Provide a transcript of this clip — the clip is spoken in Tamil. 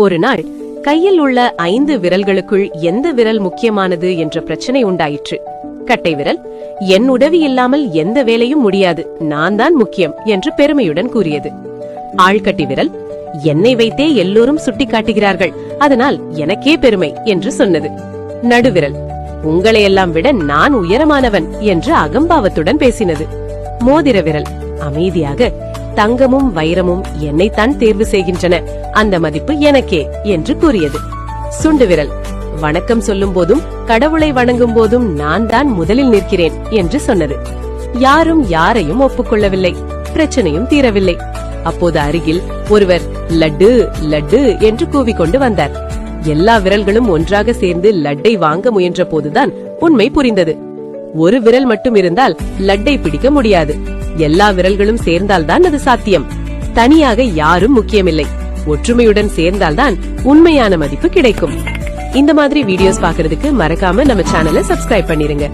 ஒரு நாள் கையில் உள்ள 5 விரல்களுக்குள் எந்த விரல் முக்கியமானது என்ற பிரச்சனை உண்டாயிற்று. கட்டை விரல், என் உதவி இல்லாமல் எந்த வேலையும் முடியாது, நான் தான் முக்கியம் என்று பெருமையுடன் கூறியது. ஆள்கட்டி விரல், என்னை வைத்தே எல்லோரும் சுட்டி காட்டுகிறார்கள், அதனால் எனக்கே பெருமை என்று சொன்னது. நடுவிரல், உங்களையெல்லாம் விட நான் உயரமானவன் என்று அகம்பாவத்துடன் பேசினது. மோதிர விரல் அமைதியாக, தங்கமும் வைரமும் என்னைத்தான் தேர்வு செய்கின்றன, அந்த மதிப்பு எனக்கே என்று கூறியது. சுண்டு விரல், வணக்கம் சொல்லும் போதும் கடவுளை வணங்கும் போதும் நான் தான் முதலில் நிற்கிறேன் என்று சொன்னது. யாரும் யாரையும் ஒப்புக்கொள்ளவில்லை, பிரச்சனையும் தீரவில்லை. அப்போது அருகில் ஒருவர் லட்டு லட்டு என்று கூவிக்கொண்டு வந்தார். எல்லா விரல்களும் ஒன்றாக சேர்ந்து லட்டை வாங்க முயன்ற போதுதான் உண்மை புரிந்தது. ஒரு விரல் மட்டும் இருந்தால் லட்டை பிடிக்க முடியாது, எல்லா விரல்களும் சேர்ந்தால்தான் அது சாத்தியம். தனியாக யாரும் முக்கியமில்லை, ஒற்றுமையுடன் சேர்ந்தால்தான் உண்மையான மதிப்பு கிடைக்கும். இந்த மாதிரி வீடியோஸ் பாக்குறதுக்கு மறக்காம நம்ம சேனலை சப்ஸ்கிரைப் பண்ணிருங்க.